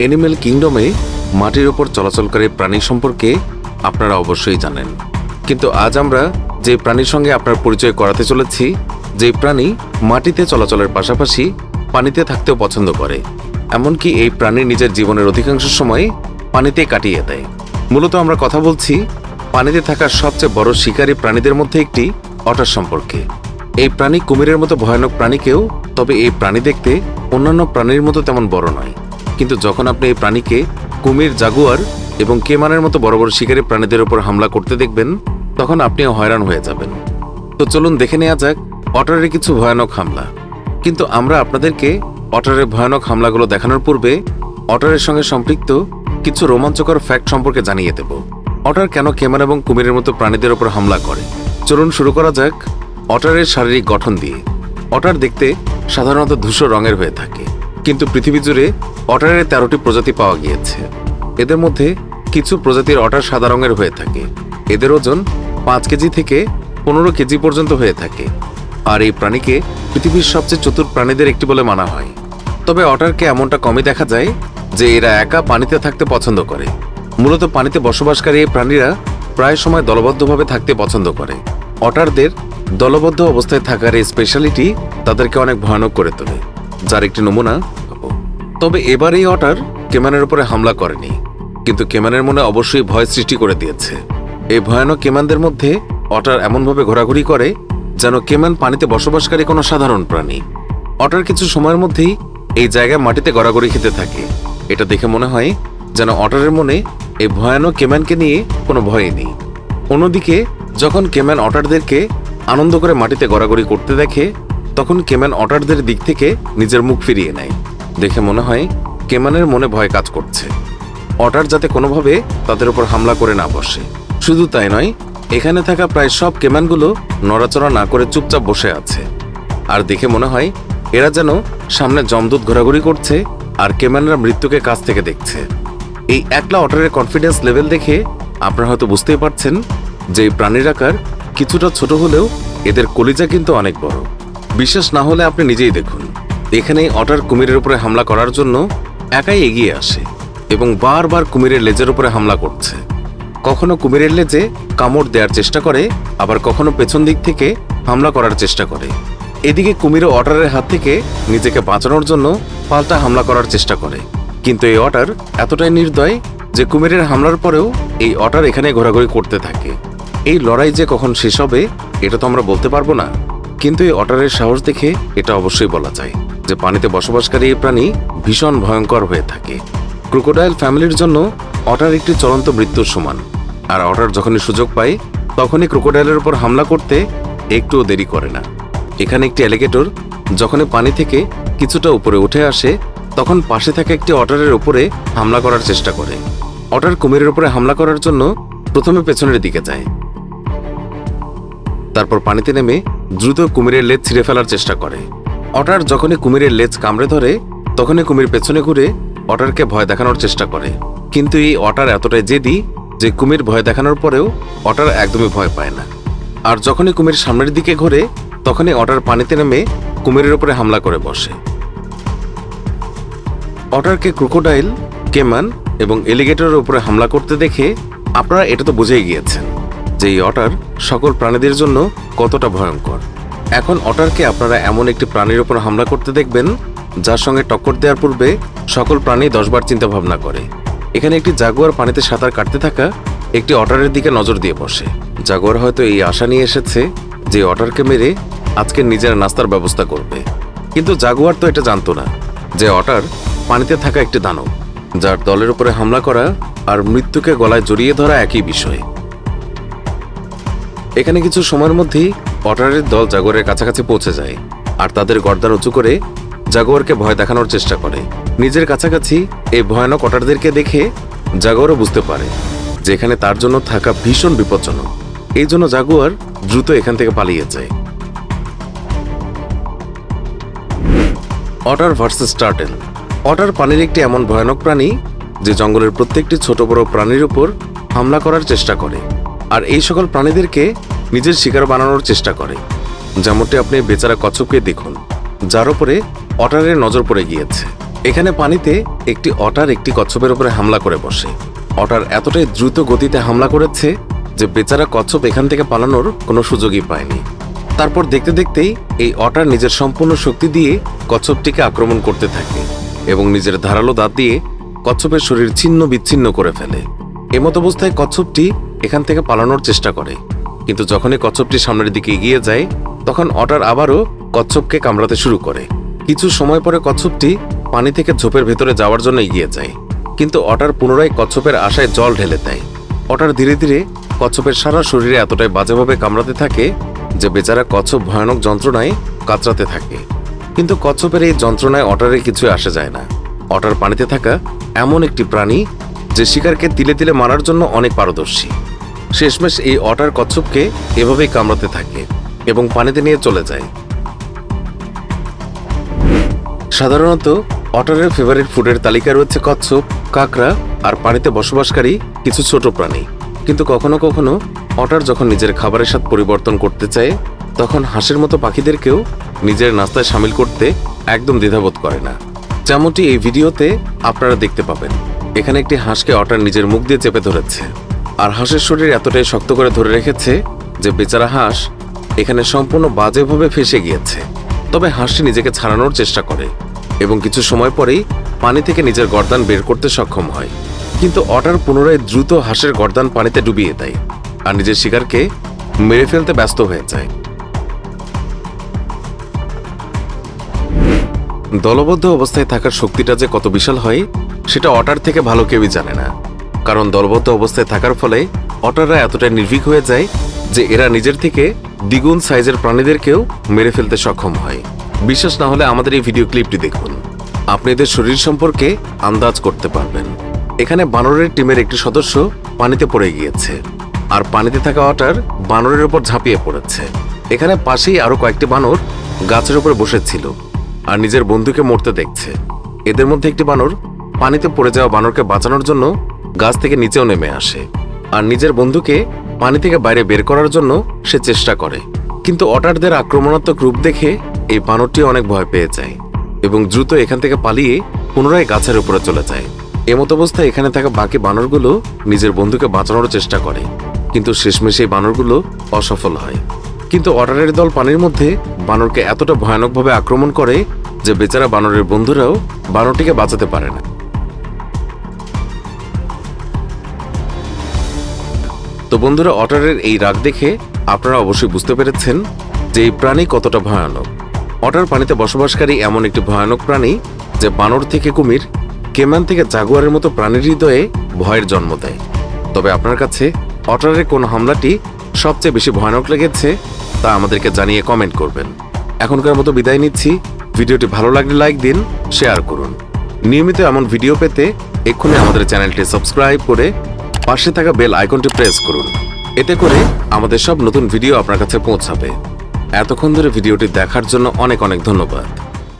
Animal কিংডমে মাটির উপর চলাচলকারী প্রাণী সম্পর্কে আপনারা অবশ্যই জানেন, কিন্তু আজ আমরা যে প্রাণীর সঙ্গে আপনার পরিচয় করাতে চলেছি, যে প্রাণী মাটিতে চলাচলের পাশাপাশি পানিতে থাকতেও পছন্দ করে, এমনকি এই প্রাণী নিজের জীবনের অধিকাংশ সময় পানিতে কাটিয়ে দেয়। মূলত আমরা কথা বলছি পানিতে থাকা সবচেয়ে বড় শিকারী প্রাণীদের মধ্যে একটি অটার সম্পর্কে। এই প্রাণী কুমিরের মতো ভয়ানক প্রাণীকেও, তবে এই প্রাণী দেখতে অন্যান্য প্রাণীর মতো তেমন বড় নয়, কিন্তু যখন আপনি এই প্রাণীকে কুমির, জাগুয়ার এবং কেমানের মতো বড় বড় শিকারী প্রাণীদের উপর হামলা করতে দেখবেন, তখন আপনিও হয়রান হয়ে যাবেন। তো চলুন দেখে নেওয়া যাক অটারের কিছু ভয়ানক হামলা। কিন্তু আমরা আপনাদেরকে অটারের ভয়ানক হামলাগুলো দেখানোর পূর্বে অটারের সঙ্গে সম্পৃক্ত কিছু রোমাঞ্চকর ফ্যাক্ট সম্পর্কে জানিয়ে দেব। অটার কেন কেমান এবং কুমিরের মতো প্রাণীদের উপর হামলা করে? চলুন শুরু করা যাক অটারের শারীরিক গঠন দিয়ে। অটার দেখতে সাধারণত ধূসর রঙের হয়ে থাকে, কিন্তু পৃথিবী জুড়ে অটারের 13টি প্রজাতি পাওয়া গিয়েছে। এদের মধ্যে কিছু প্রজাতির অটার সাদা রঙের হয়ে থাকে। এদের ওজন 5 কেজি থেকে 15 কেজি পর্যন্ত হয়ে থাকে, আর এই প্রাণীকে পৃথিবীর সবচেয়ে চতুর প্রাণীদের একটি বলে মানা হয়। তবে অটারকে এমনটা কমই দেখা যায় যে এরা একা পানিতে থাকতে পছন্দ করে। মূলত পানিতে বসবাসকারী এই প্রাণীরা প্রায় সময় দলবদ্ধভাবে থাকতে পছন্দ করে। অটারদের দলবদ্ধ অবস্থায় থাকার এই স্পেশালিটি তাদেরকে অনেক ভয়ানক করে তোলে, যার একটি নমুনা। তবে এবার এই অটার কেমানের উপরে হামলা করেনি, কিন্তু কেমানের মনে অবশ্যই ভয় সৃষ্টি করে দিয়েছে। এই ভয়ানক কেমানদের মধ্যে অটার এমনভাবে ঘোরাঘুরি করে যেন কেমান পানিতে বসবাসকারী কোনো সাধারণ প্রাণী। অটার কিছু সময়ের মধ্যেই এই জায়গায় মাটিতে গড়াগড়ি খেতে থাকে। এটা দেখে মনে হয় যেন অটারের মনে এই ভয়ানক কেমানকে নিয়ে কোনো ভয়ই নেই। অন্যদিকে যখন কেমান অটারদেরকে আনন্দ করে মাটিতে গড়াগড়ি করতে দেখে, তখন কেমান অটারদের দিক থেকে নিজের মুখ ফিরিয়ে নেয়। দেখে মনে হয় কেমানের মনে ভয় কাজ করছে, অটার যাতে কোনোভাবে তাদের উপর হামলা করে না বসে। শুধু তাই নয়, এখানে থাকা প্রায় সব কেমানগুলো নড়াচড়া না করে চুপচাপ বসে আছে, আর দেখে মনে হয় এরা যেন সামনে যমদূত ঘোরাঘুরি করছে আর কেমানরা মৃত্যুকে কাছ থেকে দেখছে। এই একলা অটারের কনফিডেন্স লেভেল দেখে আপনারা হয়তো বুঝতেই পারছেন যে এই প্রাণীর আকার কিছুটা ছোট হলেও এদের কলিজা কিন্তু অনেক বড়। বিশ্বাস না হলে আপনি নিজেই দেখুন। এখানে অটার কুমিরের উপরে হামলা করার জন্য একাই এগিয়ে আসে এবং বারবার কুমিরের লেজের উপরে হামলা করছে। কখনো কুমিরের লেজে কামড় দেওয়ার চেষ্টা করে, আবার কখনো পেছন দিক থেকে হামলা করার চেষ্টা করে। এদিকে কুমিরও অটারের হাত থেকে নিজেকে বাঁচানোর জন্য পাল্টা হামলা করার চেষ্টা করে, কিন্তু এই অটার এতটাই নির্দয় যে কুমিরের হামলার পরেও এই অটার এখানে ঘোরাঘুরি করতে থাকে। এই লড়াই যে কখন শেষ হবে এটা তো আমরা বলতে পারবো না, কিন্তু এই অটারের সাহস দেখে এটা অবশ্যই বলা যায় যে পানিতে বসবাসকারী এই প্রাণী ভীষণ ভয়ঙ্কর হয়ে থাকে। ক্রোকোডাইল ফ্যামিলির জন্য অটার একটি চলন্ত মৃত্যুর সমান, আর অটার যখনই সুযোগ পায় তখনই ক্রোকোডাইলের উপর হামলা করতে একটুও দেরি করে না। এখানে একটি অ্যালিগেটর যখনই পানি থেকে কিছুটা উপরে উঠে আসে, তখন পাশে থাকা একটি অটারের উপরে হামলা করার চেষ্টা করে। অটার কুমিরের উপরে হামলা করার জন্য প্রথমে পেছনের দিকে যায়, তারপর পানিতে নেমে দ্রুত কুমিরের লেজ ছিঁড়ে ফেলার চেষ্টা করে। অটার যখনই কুমিরের লেজ কামড়ে ধরে তখনই কুমির পেছনে ঘুরে অটারকে ভয় দেখানোর চেষ্টা করে, কিন্তু এই অটার এতটাই জেদি যে কুমির ভয় দেখানোর পরেও অটার একদমই ভয় পায় না। আর যখনই কুমির সামনের দিকে ঘোরে তখনই অটার পানিতে নেমে কুমিরের উপরে হামলা করে বসে। অটারকে ক্রোকোডাইল, কেমান এবং এলিগেটরের উপরে হামলা করতে দেখে আপনারা এটা তো বুঝেই গিয়েছেন যে এই অটার সকল প্রাণীদের জন্য কতটা ভয়ঙ্কর। এখন অটারকে আপনারা এমন একটি প্রাণীর উপর হামলা করতে দেখবেন যার সঙ্গে টক্কর দেওয়ার পূর্বে সকল প্রাণী 10 বার চিন্তা ভাবনা করে। এখানে একটি জাগুয়ার পানিতে সাঁতার কাটতে থাকা একটি অটারের দিকে নজর দিয়ে বসে। জাগুয়ার হয়তো এই আশা নিয়ে এসেছে যে অটারকে মেরে আজকে নিজের নাস্তার ব্যবস্থা করবে, কিন্তু জাগুয়ার তো এটা জানতো না যে অটার পানিতে থাকা একটি দানব, যার দলের উপরে হামলা করা আর মৃত্যুকে গলায় জড়িয়ে ধরা একই বিষয়। এখানে কিছু সময়ের মধ্যেই অটারের দল জাগুয়ারের কাছাকাছি পৌঁছে যায় আর তাদের গর্দান উঁচু করে জাগুয়ারকে ভয় দেখানোর চেষ্টা করে। নিজের কাছাকাছি এই ভয়ানক অটারদেরকে দেখে জাগুয়ারও বুঝতে পারে যে এখানে তার জন্য থাকা ভীষণ বিপজ্জনক। এই জন্য জাগুয়ার দ্রুত এখান থেকে পালিয়ে যায়। অটার ভার্সেস টার্টেল। অটার পানির একটি এমন ভয়ানক প্রাণী যে জঙ্গলের প্রত্যেকটি ছোট বড় প্রাণীর উপর হামলা করার চেষ্টা করে, আর এই সকল প্রাণীদেরকে নিজের শিকার বানানোর চেষ্টা করে। যেমনটি আপনি বেচারা কচ্ছপকে দেখুন, যার উপরে অটারের নজর পড়ে গিয়েছে। এখানে পানিতে একটি অটার একটি কচ্ছপের উপরে হামলা করে বসে। অটার এতটাই দ্রুত গতিতে হামলা করেছে যে বেচারা কচ্ছপ এখান থেকে পালানোর কোনো সুযোগই পায়নি। তারপর দেখতে দেখতেই এই অটার নিজের সম্পূর্ণ শক্তি দিয়ে কচ্ছপটিকে আক্রমণ করতে থাকে এবং নিজের ধারালো দাঁত দিয়ে কচ্ছপের শরীর ছিন্ন বিচ্ছিন্ন করে ফেলে। এমত অবস্থায় কচ্ছপটি এখান থেকে পালানোর চেষ্টা করে, কিন্তু যখনই কচ্ছপটি সামনের দিকে এগিয়ে যায় তখন অটার আবারও কচ্ছপকে কামড়াতে শুরু করে। কিছু সময় পরে কচ্ছপটি পানি থেকে ঝোপের ভেতরে যাওয়ার জন্য এগিয়ে যায়, কিন্তু অটার পুনরায় কচ্ছপের আশায় জল ঢেলে দেয়। অটার ধীরে ধীরে কচ্ছপের সারা শরীরে এতটাই বাজেভাবে কামড়াতে থাকে যে বেচারা কচ্ছপ ভয়ানক যন্ত্রণায় কাতরাতে থাকে। কিন্তু কচ্ছপের এই যন্ত্রণায় অটারে কিছু আসে যায় না। অটার পানিতে থাকা এমন একটি প্রাণী যে শিকারকে তিলে তিলে মারার জন্য অনেক পারদর্শী। শেষমেশ এই অটার কচ্ছপকে এভাবেই কামড়াতে থাকে এবং পানিতে নিয়ে চলে যায়। সাধারণত অটারের ফেভারিট ফুডের তালিকায় রয়েছে কচ্ছপ, কাঁকড়া আর পানিতে বসবাসকারী কিছু ছোট প্রাণী। কিন্তু কখনো কখনো অটার যখন নিজের খাবারের স্বাদ পরিবর্তন করতে চায় তখন হাঁসের মতো পাখিদেরকেও নিজের নাস্তায় সামিল করতে একদম দ্বিধাবোধ করে না। যেমনটি এই ভিডিওতে আপনারা দেখতে পাবেন, এখানে একটি হাঁসকে অটার নিজের মুখ দিয়ে চেপে ধরেছে, আর হাঁসের শরীর এতটাই শক্ত করে ধরে রেখেছে যে বেচারা হাঁস এখানে সম্পূর্ণ বাজেভাবে ফেঁসে গিয়েছে। তবে হাঁসটি নিজেকে ছাড়ানোর চেষ্টা করে এবং কিছু সময় পরেই পানি থেকে নিজের গর্দান বের করতে সক্ষম হয়। কিন্তু অটার পুনরায় দ্রুত হাঁসের গর্দান পানিতে ডুবিয়ে দেয় আর নিজের শিকারকে মেরে ফেলতে ব্যস্ত হয়ে যায়। দলবদ্ধ অবস্থায় থাকার শক্তিটা যে কত বিশাল হয় সেটা অটার থেকে ভালো কেউই জানে না, কারণ দলবদ্ধ অবস্থায় থাকার ফলে অটাররা এতটাই নির্ভীক হয়ে যায় যে এরা নিজের থেকে দ্বিগুণ সাইজের প্রাণীদেরকেও মেরে ফেলতে সক্ষম হয়। বিশ্বাস না হলে আমাদের এই ভিডিও ক্লিপটি দেখুন, আপনি এদের শরীর সম্পর্কে আন্দাজ করতে পারবেন। এখানে বানরের টিমের একটি সদস্য পানিতে পড়ে গিয়েছে আর পানিতে থাকা অটার বানরের উপর ঝাঁপিয়ে পড়েছে। এখানে পাশেই আরো কয়েকটি বানর গাছের উপর বসেছিল আর নিজের বন্ধুকে মরতে দেখছে। এদের মধ্যে একটি বানর পানিতে পড়ে যাওয়া বানরকে বাঁচানোর জন্য গাছ থেকে নিচেও নেমে আসে আর নিজের বন্ধুকে পানি থেকে বাইরে বের করার জন্য সে চেষ্টা করে। কিন্তু অটারদের আক্রমণাত্মক রূপ দেখে এই বানরটি অনেক ভয় পেয়ে যায় এবং দ্রুত এখান থেকে পালিয়ে পুনরায় গাছের উপরে চলে যায়। এমত অবস্থায় এখানে থাকা বাকি বানরগুলো নিজের বন্ধুকে বাঁচানোর চেষ্টা করে, কিন্তু শেষমেশ এই বানরগুলো অসফল হয়। কিন্তু অটারের দল পানির মধ্যে বানরকে এতটা ভয়ানকভাবে আক্রমণ করে যে বেচারা বানরের বন্ধুরাও বানরটিকে বাঁচাতে পারে না। তো বন্ধুরা, অটারের এই রাগ দেখে আপনারা অবশ্যই বুঝতে পেরেছেন যে এই প্রাণী কতটা ভয়ানক। অটার পানিতে বসবাসকারী এমন একটি ভয়ানক প্রাণী যে বানর থেকে কুমির, কেমান থেকে জাগুয়ারের মতো প্রাণীর হৃদয়ে ভয়ের জন্ম দেয়। তবে আপনার কাছে অটারের কোন হামলাটি সবচেয়ে বেশি ভয়ানক লেগেছে তা আমাদেরকে জানিয়ে কমেন্ট করবেন। এখনকার মতো বিদায় নিচ্ছি। ভিডিওটি ভালো লাগলে লাইক দিন, শেয়ার করুন। নিয়মিত এমন ভিডিও পেতে এক্ষুনি আমাদের চ্যানেলটি সাবস্ক্রাইব করে পাশে থাকা বেল আইকনটি প্রেস করুন। এতে করে আমাদের সব নতুন ভিডিও আপনার কাছে পৌঁছাবে। এতক্ষণ ধরে ভিডিওটি দেখার জন্য অনেক অনেক ধন্যবাদ।